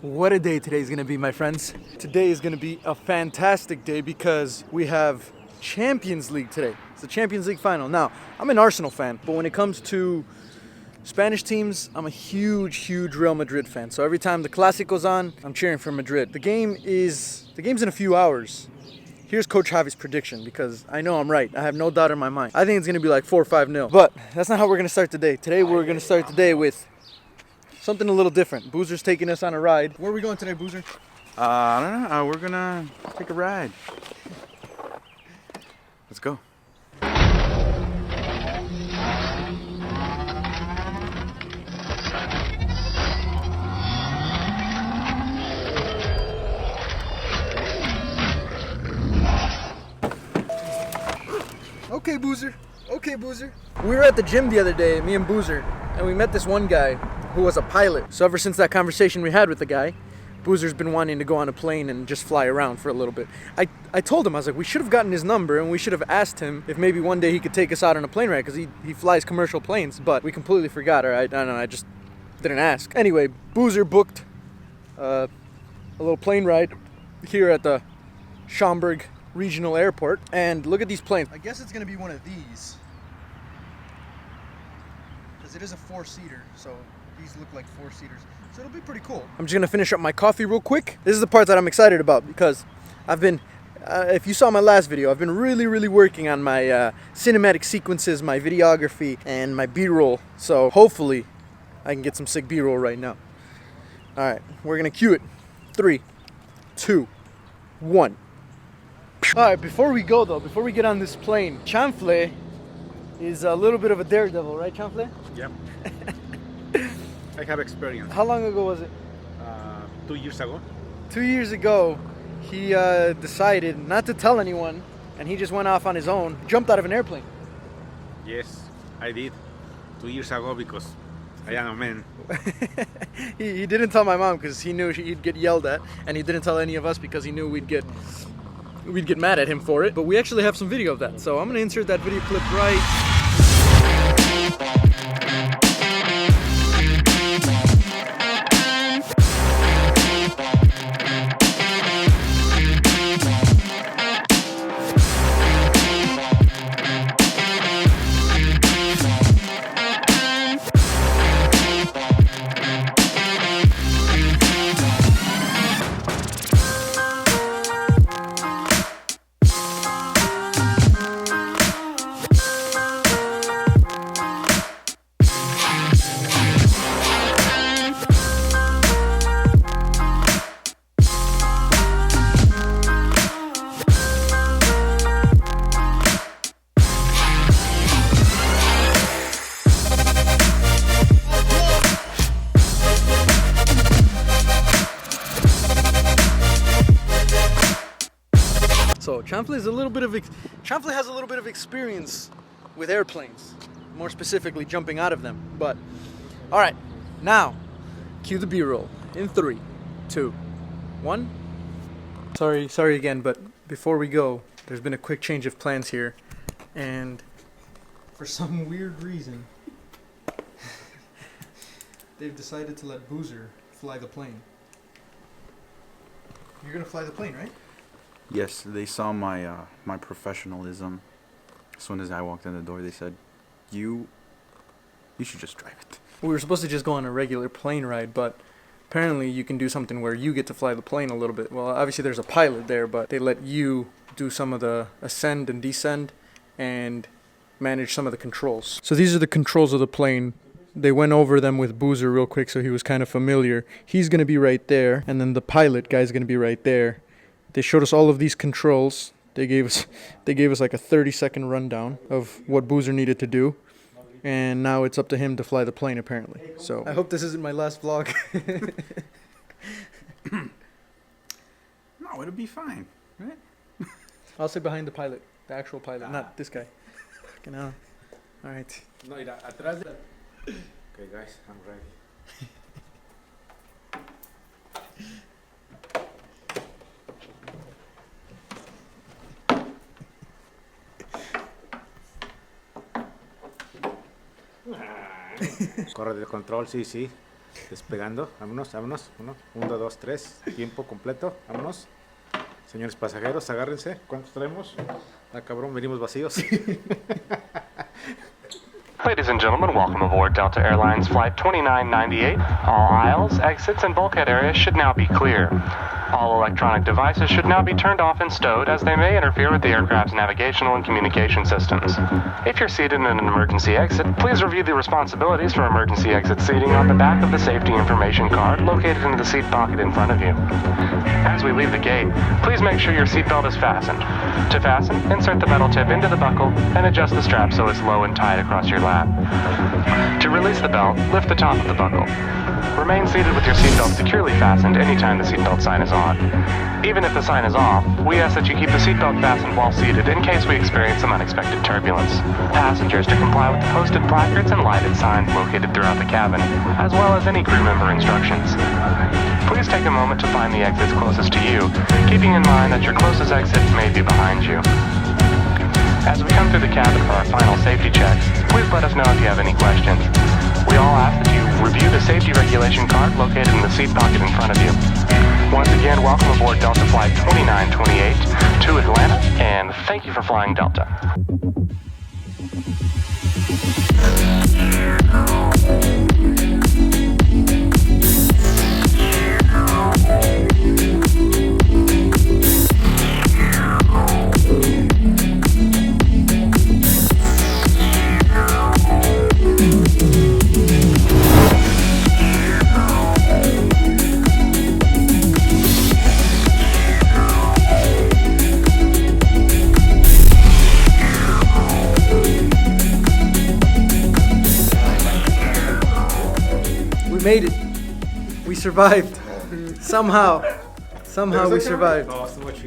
What a day today is going to be, my friends. Today is going to be a fantastic day because we have Champions League today. It's the Champions League final. Now, I'm an Arsenal fan, but when it comes to Spanish teams, I'm a huge Real Madrid fan. So every time the Clásico's on, I'm cheering for Madrid. The game's in a few hours. Here's Coach Javi's prediction because I know I'm right. I have no doubt in my mind. I think it's going to be like 4 or 5-0. But that's not how we're going to start the day. Today we're going to start the day with something a little different. Boozer's taking us on a ride. Where are we going today, Boozer? I don't know. We're gonna take a ride. Let's go. Okay, Boozer. We were at the gym the other day, me and Boozer, and we met this one guy who was a pilot. So ever since that conversation we had with the guy, Boozer's been wanting to go on a plane and just fly around for a little bit. I told him, I was like, we should have gotten his number and we should have asked him if maybe one day he could take us out on a plane ride because he flies commercial planes, but we completely forgot, or I don't know, I just didn't ask. Anyway, Boozer booked a little plane ride here at the Schaumburg Regional Airport, and look at these planes. I guess it's gonna be one of these because it is a 4-seater, so these look like 4-seaters, so it'll be pretty cool. I'm just gonna finish up my coffee real quick. This is the part that I'm excited about because I've been, if you saw my last video, I've been really working on my cinematic sequences, my videography, and my B-roll. So hopefully I can get some sick B-roll right now. All right, we're gonna cue it. 3, 2, 1. All right, before we get on this plane, Chanfle is a little bit of a daredevil, right, Chanfle? Yep. I have experience. How long ago was it? 2 years ago. 2 years ago, he decided not to tell anyone, and he just went off on his own, jumped out of an airplane. Yes, I did. 2 years ago because I am a man. he didn't tell my mom because he knew he'd get yelled at, and he didn't tell any of us because he knew we'd get mad at him for it. But we actually have some video of that, so I'm gonna insert that video clip right. So Chanfle has a little bit of experience with airplanes, more specifically jumping out of them. But all right, now cue the B-roll in 3, 2, 1. Sorry again, but before we go, there's been a quick change of plans here, and for some weird reason, they've decided to let Boozer fly the plane. You're gonna fly the plane, right? Yes, they saw my my professionalism. As soon as I walked in the door, they said, "You should just drive it." We were supposed to just go on a regular plane ride, but apparently you can do something where you get to fly the plane a little bit. Well, obviously there's a pilot there, but they let you do some of the ascend and descend and manage some of the controls. So these are the controls of the plane. They went over them with Boozer real quick, so he was kind of familiar. He's going to be right there, and then the pilot guy's going to be right there. They showed us all of these controls. They gave us like a 30-second rundown of what Boozer needed to do. And now it's up to him to fly the plane, apparently. So I hope this isn't my last vlog. No, it'll be fine, right? I'll sit behind the pilot, the actual pilot, not this guy. Fucking hell. All right. No, atrás de... Okay, guys, I'm ready. Corre del control, sí. Despegando, vámonos, vámonos. 1, 2, 3, tiempo completo, vámonos. Señores pasajeros, agárrense. ¿Cuántos traemos? Ah, cabrón, venimos vacíos. Ladies and gentlemen, welcome aboard Delta Airlines Flight 2998. All aisles, exits, and bulkhead areas should now be clear. All electronic devices should now be turned off and stowed as they may interfere with the aircraft's navigational and communication systems. If you're seated in an emergency exit, please review the responsibilities for emergency exit seating on the back of the safety information card located in the seat pocket in front of you. As we leave the gate, please make sure your seatbelt is fastened. To fasten, insert the metal tip into the buckle and adjust the strap so it's low and tight across your lap. To release the belt, lift the top of the buckle. Remain seated with your seatbelt securely fastened anytime the seatbelt sign is on. Even if the sign is off, we ask that you keep the seatbelt fastened while seated in case we experience some unexpected turbulence. Passengers to comply with the posted placards and lighted signs located throughout the cabin, as well as any crew member instructions. Please take a moment to find the exits closest to you, keeping in mind that your closest exit may be behind you. As we come through the cabin for our final safety checks, please let us know if you have any questions. We all ask that you review the safety regulation card located in the seat pocket in front of you. Once again, welcome aboard Delta Flight 2928 to Atlanta, and thank you for flying Delta. Made it. We survived. Somehow we survived.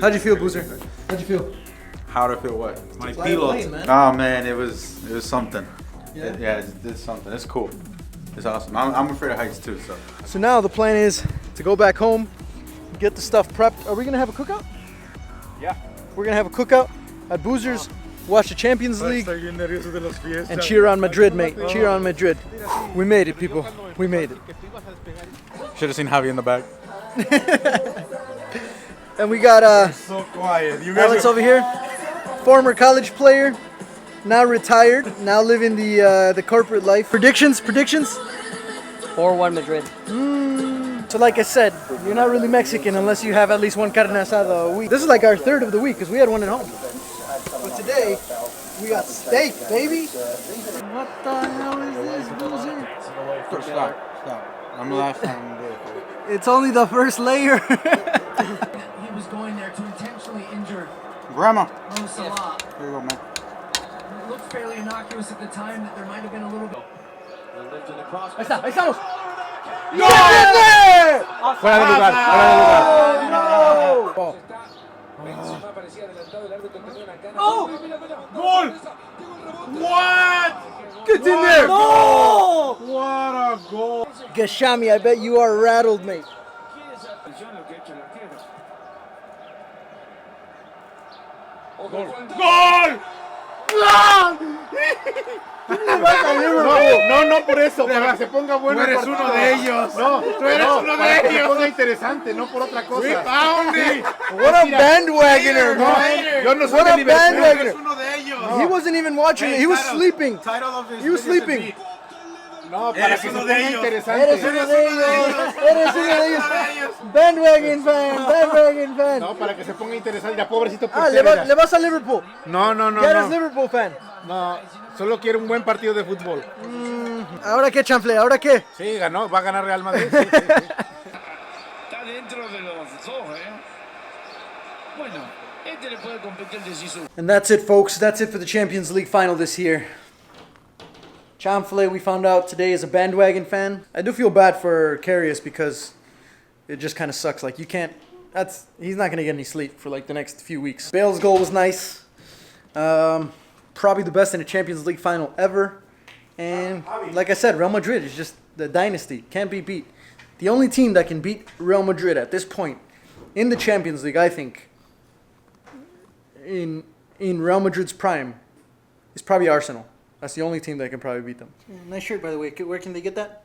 How'd you feel, Boozer? How'd you feel? How to feel what? My Fly a plane, pilot. man. Oh man, it was something. Yeah? It's something. It's cool. It's awesome. I'm afraid of heights too, so. So now the plan is to go back home, get the stuff prepped. Are we gonna have a cookout? Yeah. We're gonna have a cookout at Boozer's, watch the Champions League, and cheer on Madrid, mate. Cheer on Madrid. We made it, people. We made it. Should have seen Javi in the back. And we got So quiet. You Alex over here, former college player, now retired, now living the corporate life. Predictions? 4-1 Madrid. So like I said, you're not really Mexican unless you have at least one carne asada a week. This is like our third of the week because we had one at home. But today, we got steak, baby. What the hell is this, Boozer? Stop. I'm the last time. It's only the first layer. He was going there to intentionally injure Grandma. Mo Salah. Here you go, man. It looked fairly innocuous at the time that there might have been a little bit. Ahí estamos. Fuera de lugar, fuera de lugar. Goal! What? Get in there! No! What a goal! Gashami, I bet you are rattled, mate. Goal! No por eso, para que se ponga bueno. Tú eres el uno partido. de ellos. No, Tú eres uno para de que se ellos. ponga interesante, no por otra cosa. We found it. What a bandwagoner, No, man. yo no soy What de a Liverpool. bandwagoner. uno de ellos. He wasn't even watching it. He was sleeping. Title of his He was videos sleeping. is No, para Eres que se uno de ponga ellos. interesante. Eres uno de ellos. Eres uno de ellos. Bandwagon fan. Bandwagon fan. No, para que se ponga interesante. Ya pobrecito Ah, le portero. vas a Liverpool. No. Ya eres Liverpool fan. No, solo quiero un buen partido de fútbol. ¿Ahora qué, chanfle? ¿Ahora qué? Sí, ganó, va a ganar Real Madrid. Sí. Está dentro de los dos, Bueno, este le puede competir de Zizou. And that's it, folks. That's it for the Champions League final this year. Chanfle, we found out today, is a bandwagon fan. I do feel bad for Karius because it just kind of sucks. Like, you can't... He's not going to get any sleep for, like, the next few weeks. Bale's goal was nice. Probably the best in a Champions League final ever. And, like I said, Real Madrid is just the dynasty. Can't be beat. The only team that can beat Real Madrid at this point in the Champions League, I think, in Real Madrid's prime, is probably Arsenal. That's the only team that can probably beat them. Nice shirt, by the way. Where can they get that?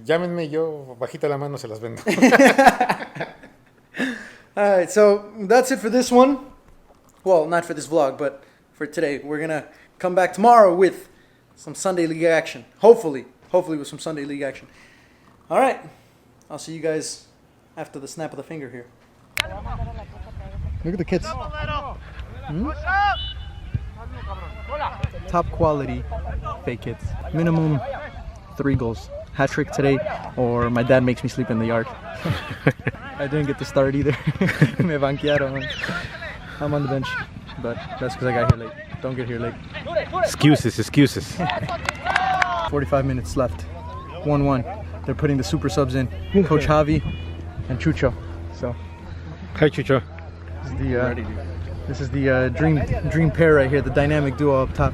Llámenme, yo bajita la mano se las vendo. Alright, so that's it for this one. Well, not for this vlog, but for today. We're gonna come back tomorrow with some Sunday League action. Hopefully with some Sunday League action. Alright, I'll see you guys after the snap of the finger here. Look at the kids. Top quality fake hits. Minimum 3 goals. Hat trick today, or my dad makes me sleep in the yard. I didn't get to start either. Me banquearon. I'm on the bench, but that's because I got here late. Don't get here late. Excuses. 45 minutes left. 1-1. They're putting the super subs in. Coach Javi and Chucho. So Hi, Chucho. this is the dream pair right here. The dynamic duo up top.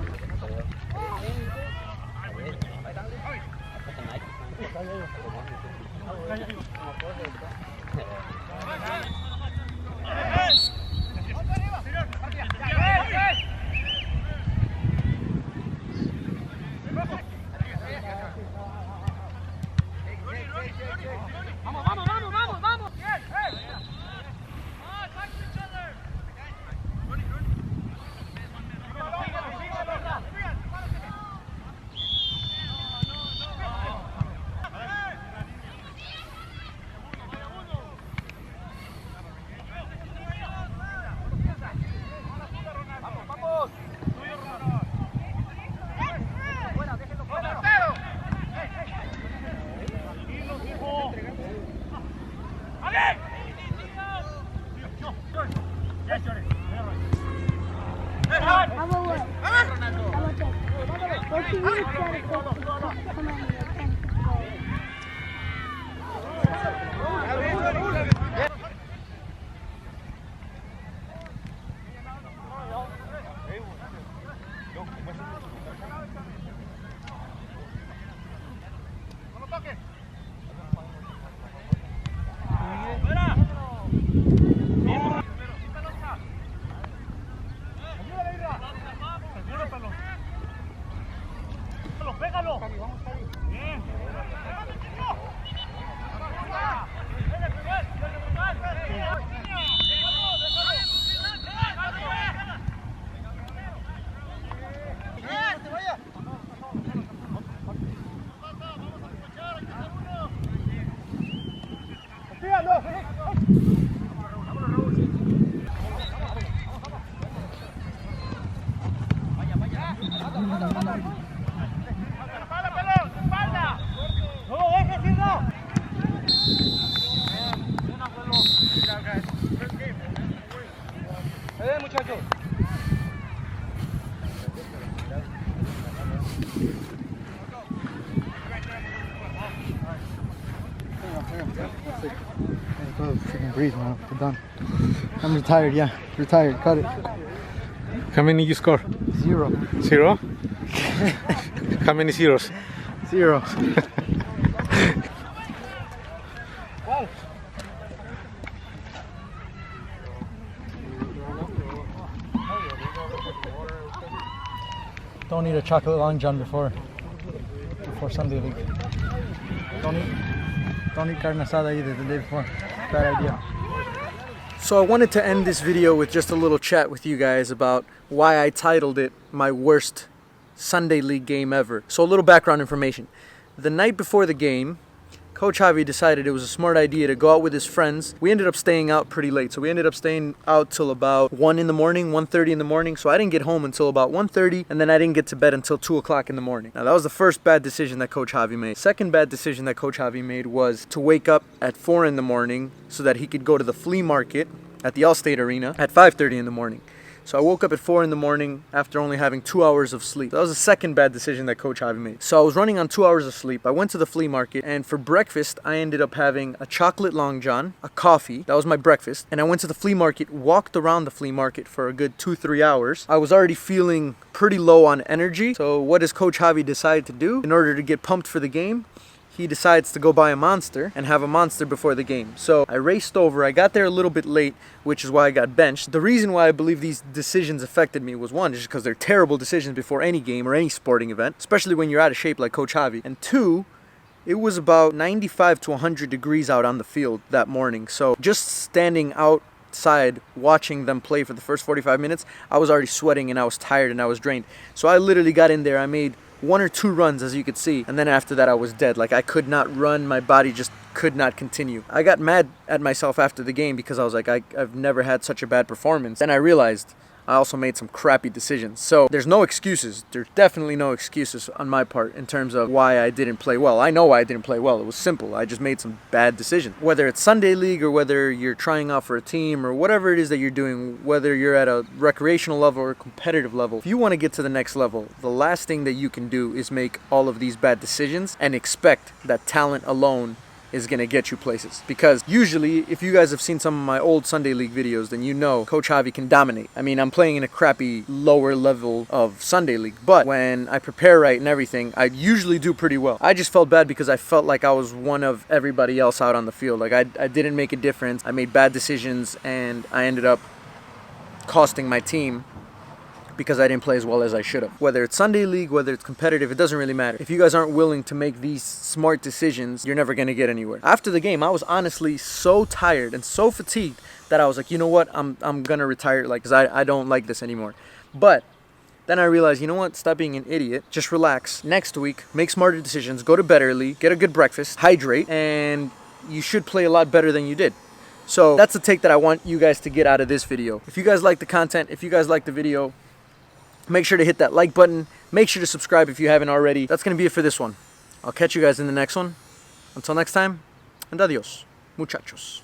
Freaking breathe, man. We're done. I'm retired, yeah. Retired. Cut it. How many you score? 0. 0? How many zeros? 0. Don't eat a chocolate Long John before Sunday League. Don't eat carne asada either the day before. Bad idea. So I wanted to end this video with just a little chat with you guys about why I titled it my worst Sunday League game ever. So a little background information. The night before the game, Coach Javi decided it was a smart idea to go out with his friends. We ended up staying out pretty late. So we ended up staying out till about 1 in the morning, 1:30 in the morning. So I didn't get home until about 1:30, and then I didn't get to bed until 2 o'clock in the morning. Now that was the first bad decision that Coach Javi made. Second bad decision that Coach Javi made was to wake up at 4 in the morning so that he could go to the flea market at the Allstate Arena at 5:30 in the morning. So I woke up at 4 in the morning after only having 2 hours of sleep. That was the second bad decision that Coach Javi made. So I was running on 2 hours of sleep. I went to the flea market, and for breakfast, I ended up having a chocolate Long John, a coffee. That was my breakfast. And I went to the flea market, walked around the flea market for a good 2-3 hours. I was already feeling pretty low on energy. So what does Coach Javi decide to do in order to get pumped for the game? He decides to go buy a Monster and have a Monster before the game. So I raced over. I got there a little bit late, which is why I got benched. The reason why I believe these decisions affected me was, one, just because they're terrible decisions before any game or any sporting event, especially when you're out of shape like Coach Javi. And two, It was about 95 to 100 degrees out on the field that morning. So just standing outside watching them play for the first 45 minutes, I was already sweating and I was tired and I was drained. So I literally got in there, I made 1 or 2 runs, as you could see, and then after that I was dead. Like, I could not run, my body just could not continue. I got mad at myself after the game because I was like, I've never had such a bad performance. Then I realized I also made some crappy decisions. So there's no excuses. There's definitely no excuses on my part in terms of why I didn't play well. I know why I didn't play well. It was simple. I just made some bad decisions. Whether it's Sunday League or whether you're trying out for a team or whatever it is that you're doing, whether you're at a recreational level or a competitive level, if you want to get to the next level, the last thing that you can do is make all of these bad decisions and expect that talent alone is going to get you places. Because usually, if you guys have seen some of my old Sunday League videos, then you know Coach Javi can dominate. I mean, I'm playing in a crappy lower level of Sunday League, but when I prepare right and everything, I usually do pretty well. I just felt bad because I felt like I was one of everybody else out on the field. Like, I didn't make a difference. I made bad decisions and I ended up costing my team because I didn't play as well as I should have. Whether it's Sunday League, whether it's competitive, it doesn't really matter. If you guys aren't willing to make these smart decisions, you're never going to get anywhere. After the game, I was honestly so tired and so fatigued that I was like, you know what, I'm going to retire, like, because I don't like this anymore. But then I realized, you know what, stop being an idiot, just relax. Next week, make smarter decisions, go to bed early, get a good breakfast, hydrate, and you should play a lot better than you did. So that's the take that I want you guys to get out of this video. If you guys like the content, if you guys like the video, make sure to hit that like button. Make sure to subscribe if you haven't already. That's going to be it for this one. I'll catch you guys in the next one. Until next time, and adios, muchachos.